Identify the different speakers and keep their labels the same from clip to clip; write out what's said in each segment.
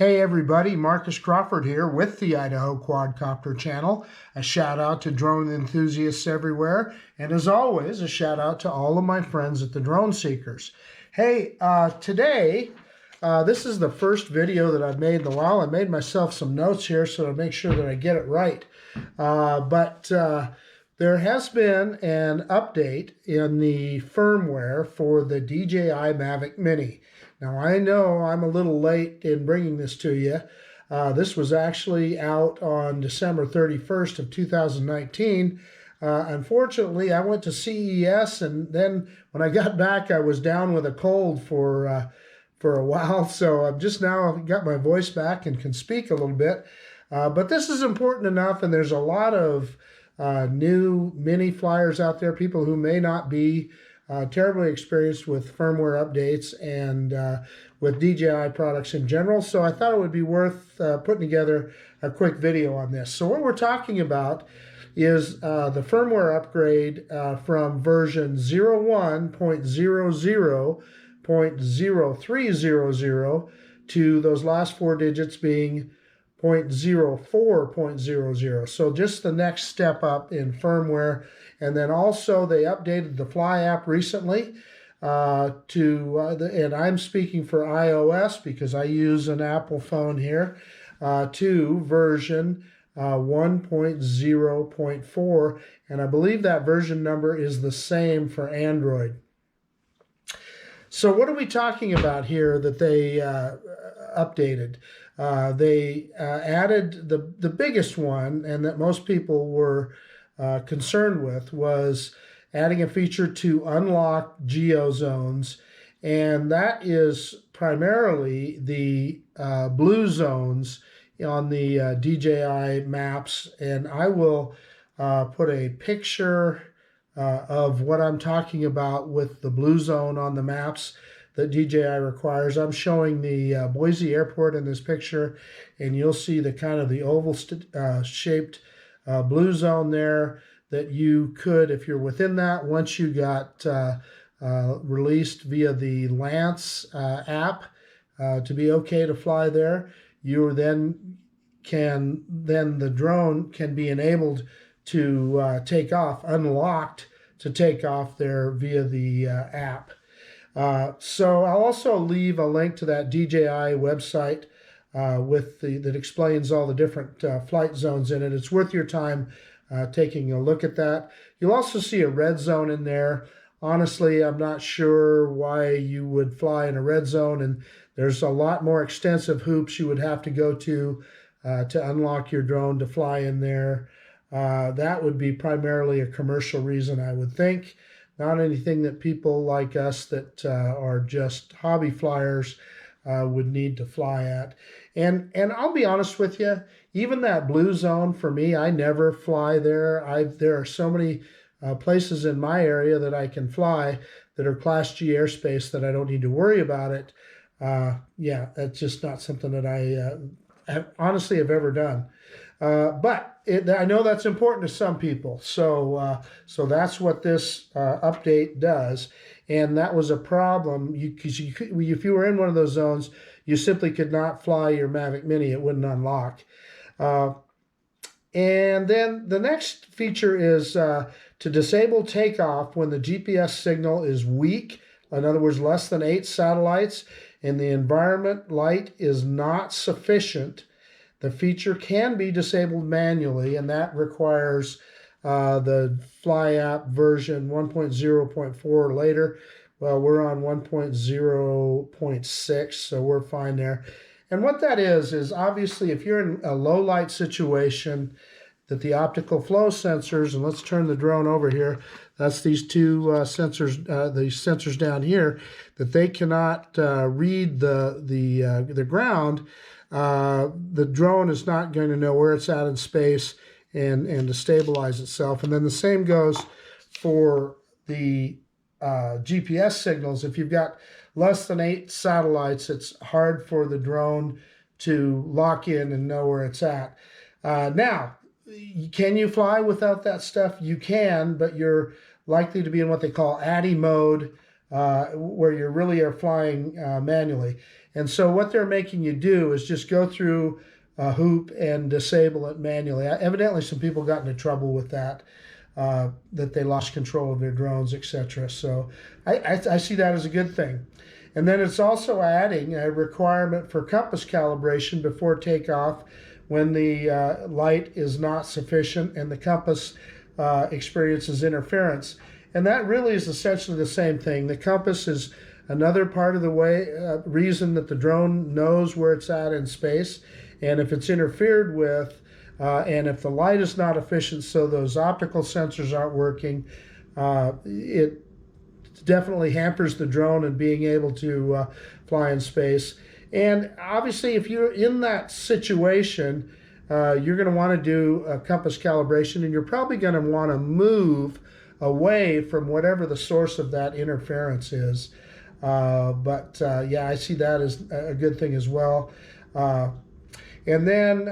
Speaker 1: Hey everybody, Marcus Crawford here with the Idaho Quadcopter channel. A shout out to drone enthusiasts everywhere, and as always, a shout out to all of my friends at the Drone Seekers. Hey, today, this is the first video that I've made in a while. I made myself some notes here so to make sure that I get it right. There has been an update in the firmware for the DJI Mavic Mini. Now, I know I'm a little late in bringing this to you. This was actually out on December 31st of 2019. Unfortunately, I went to CES, and then when I got back, I was down with a cold for a while. So I've just now got my voice back and can speak a little bit. But this is important enough, and there's a lot of new mini flyers out there, people who may not be terribly experienced with firmware updates and with DJI products in general. So I thought it would be worth putting together a quick video on this. So what we're talking about is the firmware upgrade from version 01.00.0300 to those last four digits being 0.04.00. So just the next step up in firmware. And then also they updated the Fly app recently and I'm speaking for iOS because I use an Apple phone here, to version 1.0.4. And I believe that version number is the same for Android. So what are we talking about here that they updated? They added the biggest one, and that most people were concerned with, was adding a feature to unlock geozones, and that is primarily the blue zones on the DJI maps. And I will put a picture of what I'm talking about with the blue zone on the maps that DJI requires. I'm showing the Boise airport in this picture, and you'll see the kind of the oval shaped blue zone there that you could, if you're within that, once you got released via the Lance app to be okay to fly there, you then the drone can be enabled to take off, unlocked to take off there via the app. So I'll also leave a link to that DJI website that explains all the different flight zones in it. It's worth your time taking a look at that. You'll also see a red zone in there. Honestly, I'm not sure why you would fly in a red zone, and there's a lot more extensive hoops you would have to go to unlock your drone to fly in there. That would be primarily a commercial reason, I would think. Not anything that people like us that are just hobby flyers would need to fly at. And I'll be honest with you, even that blue zone for me, I never fly there. There are so many places in my area that I can fly that are Class G airspace that I don't need to worry about it. Yeah, that's just not something that I honestly have ever done. But I know that's important to some people. So that's what this update does. And that was a problem because if you were in one of those zones, you simply could not fly your Mavic Mini. It wouldn't unlock. And then the next feature is to disable takeoff when the GPS signal is weak. In other words, less than 8 satellites, and the environment light is not sufficient. The feature can be disabled manually, and that requires the Fly app version 1.0.4 or later. Well, we're on 1.0.6, so we're fine there. And what that is obviously if you're in a low light situation, that the optical flow sensors, and let's turn the drone over here, that's these two sensors, these sensors down here, that they cannot read the ground. The drone is not going to know where it's at in space and to stabilize itself. And then the same goes for the GPS signals. If you've got less than 8 satellites, it's hard for the drone to lock in and know where it's at. Now, can you fly without that stuff? You can, but you're likely to be in what they call ADI mode, where you really are flying manually. And so what they're making you do is just go through a hoop and disable it manually. Evidently, some people got into trouble with that, that they lost control of their drones, etc. So I see that as a good thing. And then it's also adding a requirement for compass calibration before takeoff when the light is not sufficient and the compass experiences interference. And that really is essentially the same thing. The compass is another part of the reason that the drone knows where it's at in space. And if it's interfered with, and if the light is not efficient, so those optical sensors aren't working, it definitely hampers the drone in being able to fly in space. And obviously, if you're in that situation, you're going to want to do a compass calibration, and you're probably going to want to move away from whatever the source of that interference is. Yeah, I see that as a good thing as well. And then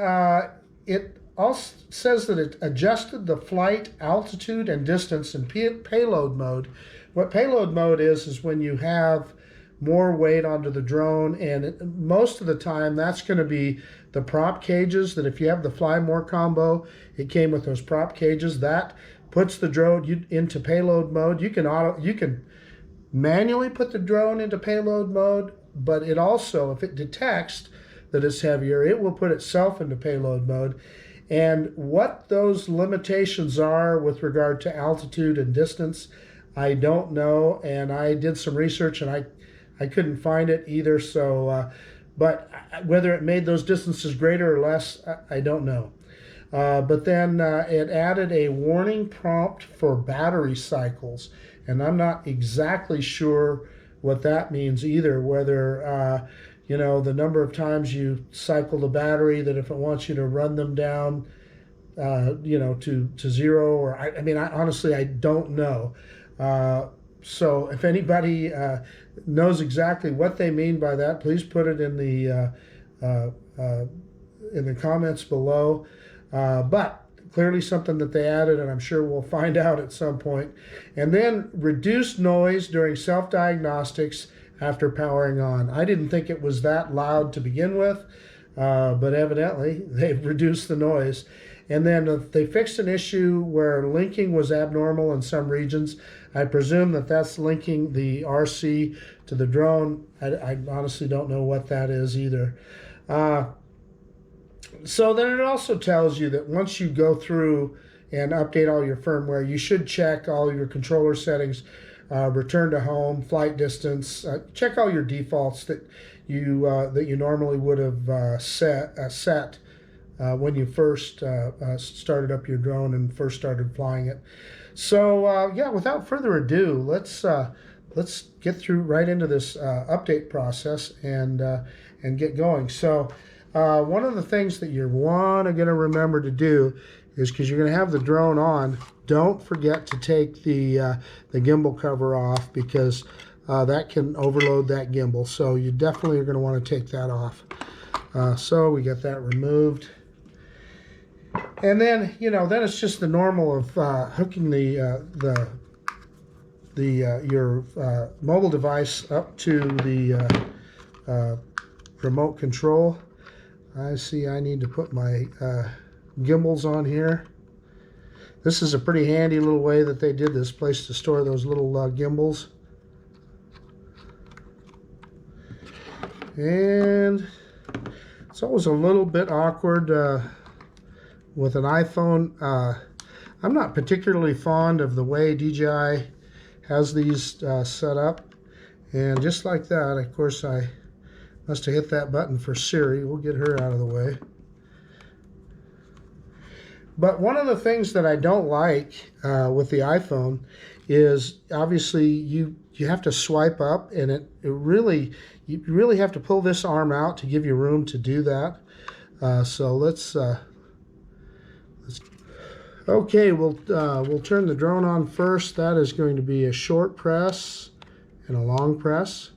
Speaker 1: it also says that it adjusted the flight altitude and distance in payload mode. What payload mode is when you have more weight onto the drone, and most of the time that's going to be the prop cages. That if you have the Fly More combo, it came with those prop cages. That puts the drone into payload mode. You can manually put the drone into payload mode, but it also, if it detects that it's heavier, it will put itself into payload mode. And what those limitations are with regard to altitude and distance, I don't know, and I did some research and I couldn't find it either. So, but whether it made those distances greater or less, I don't know. But then it added a warning prompt for battery cycles, and I'm not exactly sure what that means either. Whether you know, the number of times you cycle the battery, that if it wants you to run them down, you know, to zero, or I mean, honestly, I don't know. So if anybody knows exactly what they mean by that, please put it in the comments below. But clearly something that they added, and I'm sure we'll find out at some point. And then reduce noise during self-diagnostics after powering on. I didn't think it was that loud to begin with, but evidently they've reduced the noise. And then they fixed an issue where linking was abnormal in some regions. I presume that that's linking the RC to the drone. I honestly don't know what that is either. So then it also tells you that once you go through and update all your firmware, you should check all your controller settings, return to home, flight distance, check all your defaults that you normally would have set when you first started up your drone and first started flying it. So yeah, without further ado, let's get right into this update process and get going. So one of the things that you're going to remember to do is, because you're going to have the drone on, don't forget to take the gimbal cover off, because that can overload that gimbal. So you definitely are going to want to take that off. So we get that removed. And then, you know, then it's just the normal of hooking your mobile device up to the remote control. I see I need to put my gimbals on here. This is a pretty handy little way that they did this place to store those little gimbals. And it's always a little bit awkward with an iPhone. I'm not particularly fond of the way DJI has these set up. And just like that, of course, I must have hit that button for Siri. We'll get her out of the way. But one of the things that I don't like with the iPhone is, obviously you have to swipe up, and you really have to pull this arm out to give you room to do that. So let's okay, we'll turn the drone on first. That is going to be a short press and a long press.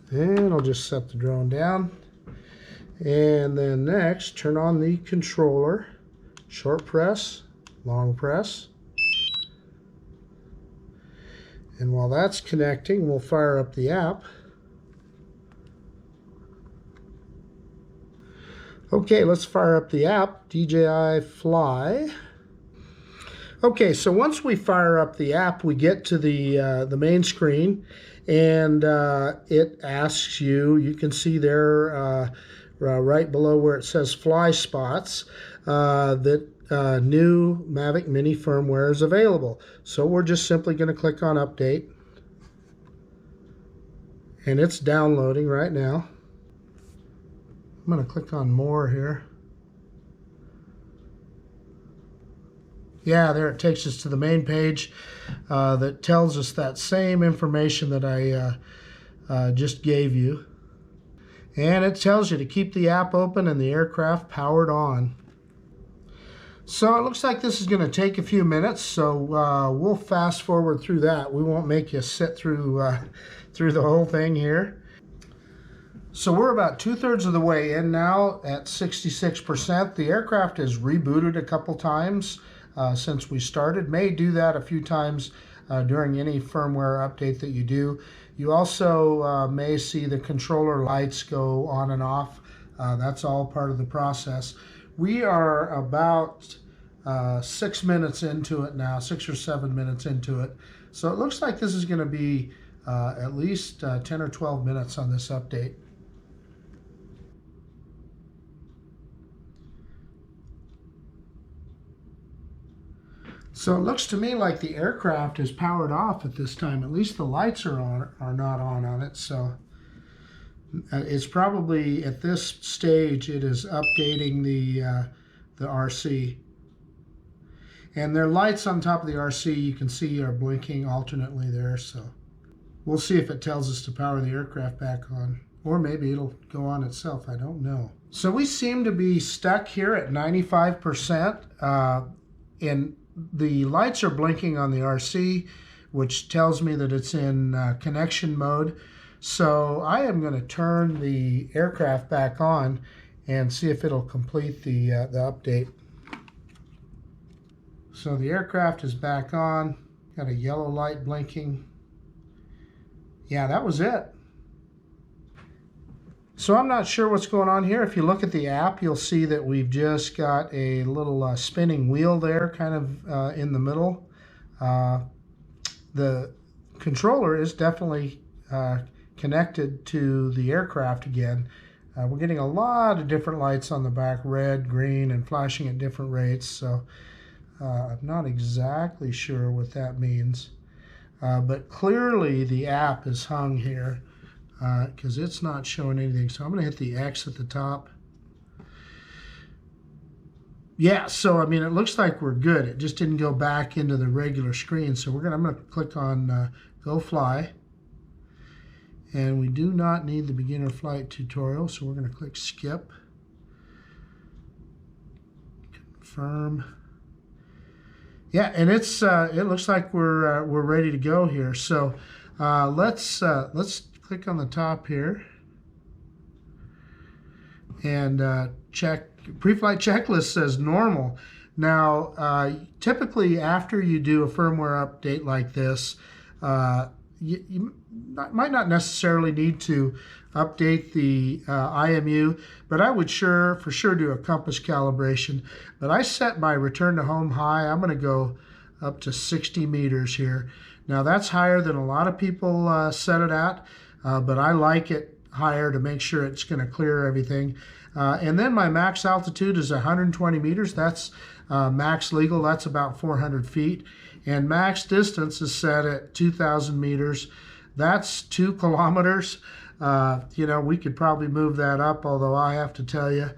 Speaker 1: And I'll just set the drone down. And then next, turn on the controller. Short press, long press. And while that's connecting, we'll fire up the app. Okay, let's fire up the app, DJI Fly. Okay, so once we fire up the app, we get to the main screen, and it asks you, you can see there right below where it says Fly Spots, that new Mavic Mini firmware is available. So we're just simply going to click on Update, and it's downloading right now. I'm going to click on More here. Yeah, there it takes us to the main page that tells us that same information that I just gave you. And it tells you to keep the app open and the aircraft powered on. So it looks like this is going to take a few minutes, so we'll fast forward through that. We won't make you sit through the whole thing here. So we're about 2/3 of the way in now at 66%. The aircraft has rebooted a couple times since we started. May do that a few times during any firmware update that you do. You also may see the controller lights go on and off. That's all part of the process. We are about 6 minutes into it now, 6 or 7 minutes into it. So it looks like this is going to be at least 10 or 12 minutes on this update. So it looks to me like the aircraft is powered off at this time. At least the lights are not on it. So it's probably at this stage it is updating the RC. And their lights on top of the RC you can see are blinking alternately there. So we'll see if it tells us to power the aircraft back on. Or maybe it'll go on itself. I don't know. So we seem to be stuck here at 95%. And the lights are blinking on the RC, which tells me that it's in connection mode. So I am going to turn the aircraft back on and see if it'll complete the update. So the aircraft is back on. Got a yellow light blinking. Yeah, that was it. So I'm not sure what's going on here. If you look at the app, you'll see that we've just got a little spinning wheel there kind of in the middle. The controller is definitely connected to the aircraft again. We're getting a lot of different lights on the back, red, green, and flashing at different rates. So I'm not exactly sure what that means. But clearly the app is hung here, because it's not showing anything. So I'm going to hit the X at the top. Yeah, so I mean, it looks like we're good. It just didn't go back into the regular screen. So I'm going to click on Go Fly. And we do not need the beginner flight tutorial, so we're going to click Skip. Confirm. Yeah, and it's it looks like we're ready to go here. So let's click on the top here and check. Pre-flight checklist says normal. Now, typically after you do a firmware update like this, you might not necessarily need to update the IMU, but I would for sure do a compass calibration. But I set my return to home high. I'm going to go up to 60 meters here. Now that's higher than a lot of people set it at, but I like it higher to make sure it's going to clear everything. And then my max altitude is 120 meters. That's max legal. That's about 400 feet. And max distance is set at 2,000 meters. That's 2 kilometers. You know, we could probably move that up, although I have to tell you,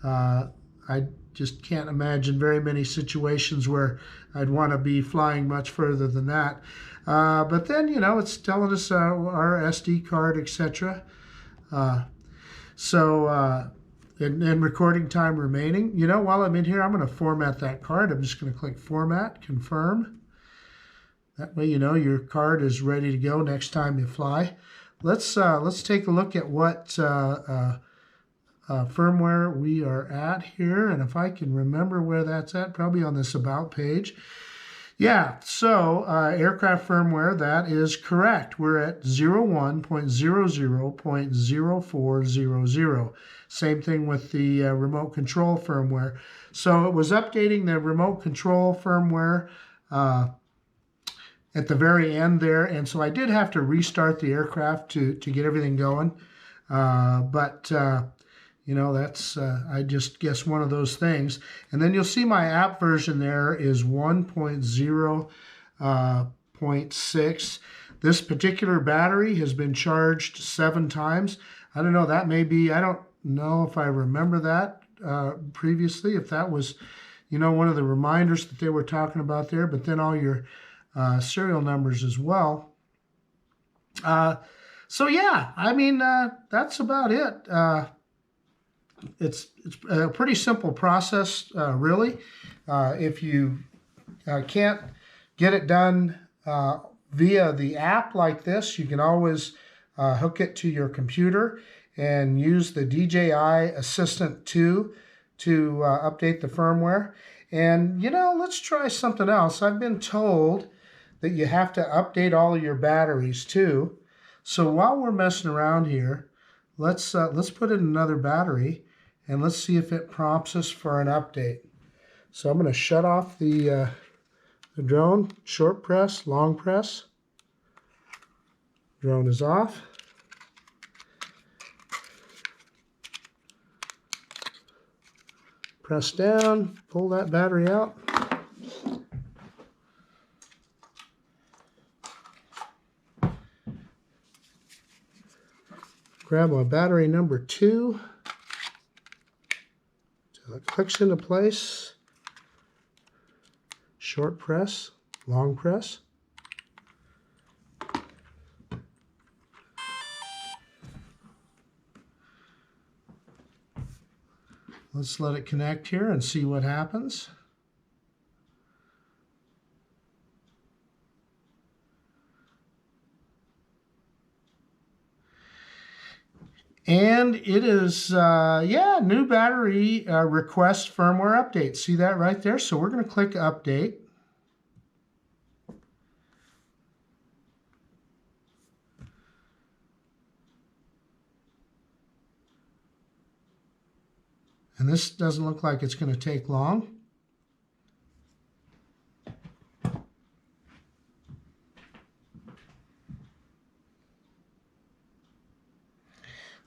Speaker 1: I just can't imagine very many situations where I'd want to be flying much further than that. But then, you know, it's telling us our SD card, etc. And recording time remaining. You know, while I'm in here, I'm going to format that card. I'm just going to click Format, Confirm. That way, you know, your card is ready to go next time you fly. Let's take a look at what firmware we are at here, and if I can remember where that's at, probably on this About page. Yeah, so aircraft firmware, that is correct. We're at 01.00.0400. Same thing with the remote control firmware. So it was updating the remote control firmware at the very end there, and so I did have to restart the aircraft to get everything going. But you know, that's, I just guess, one of those things. And then you'll see my app version there is 1.0.6. This particular battery has been charged 7 times. I don't know, that may be, I don't know if I remember that previously, if that was, you know, one of the reminders that they were talking about there, but then all your serial numbers as well. So yeah, I mean, that's about it. It's a pretty simple process, really. If you can't get it done via the app like this, you can always hook it to your computer and use the DJI Assistant 2 to update the firmware. And, you know, let's try something else. I've been told that you have to update all of your batteries too. So while we're messing around here, let's put in another battery and let's see if it prompts us for an update. So I'm going to shut off the drone, short press, long press. Drone is off. Press down, pull that battery out. Grab my battery number 2. So it clicks into place. Short press, long press. Let's let it connect here and see what happens. And it is, yeah, new battery request firmware update. See that right there? So we're going to click update. And this doesn't look like it's going to take long.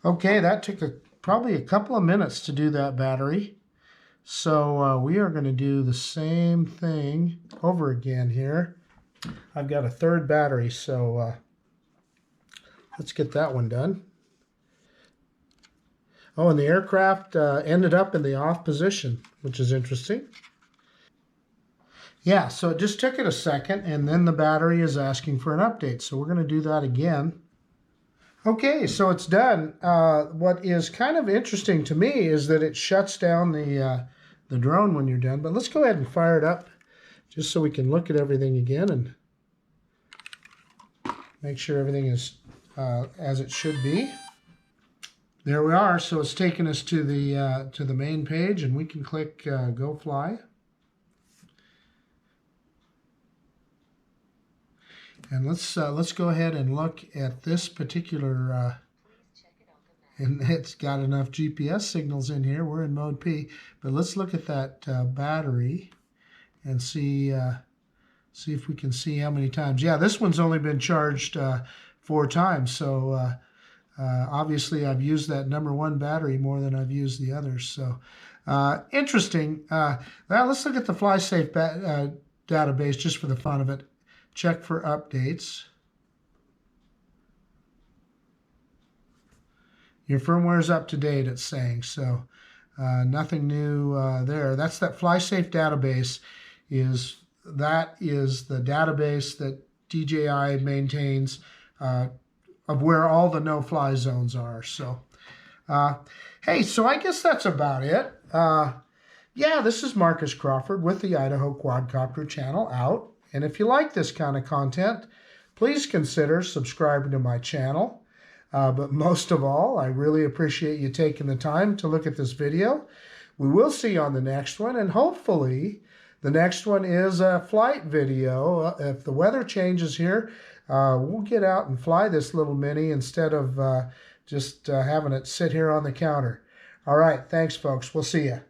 Speaker 1: Okay, that took probably a couple of minutes to do that battery. So we are going to do the same thing over again here. I've got a third battery, so let's get that one done. Oh, and the aircraft ended up in the off position, which is interesting. Yeah, so it just took it a second, and then the battery is asking for an update. So we're going to do that again. Okay, so it's done. What is kind of interesting to me is that it shuts down the drone when you're done. But let's go ahead and fire it up just so we can look at everything again and make sure everything is as it should be. There we are. So it's taken us to the main page, and we can click Go Fly. And let's go ahead and look at this particular. And it's got enough GPS signals in here. We're in mode P, but let's look at that battery and see if we can see how many times. Yeah, this one's only been charged 4 times, so obviously I've used that number 1 battery more than I've used the others. So interesting. Now let's look at the FlySafe database just for the fun of it. Check for updates. Your firmware is up to date, it's saying. So nothing new there. That's that FlySafe database. That is the database that DJI maintains of where all the no-fly zones are. So, hey, so I guess that's about it. Yeah, this is Marcus Crawford with the Idaho Quadcopter channel out. And if you like this kind of content, please consider subscribing to my channel. But most of all, I really appreciate you taking the time to look at this video. We will see you on the next one, and hopefully The next one is a flight video. If the weather changes here, we'll get out and fly this little Mini instead of just having it sit here on the counter. All right, thanks, folks. We'll see you.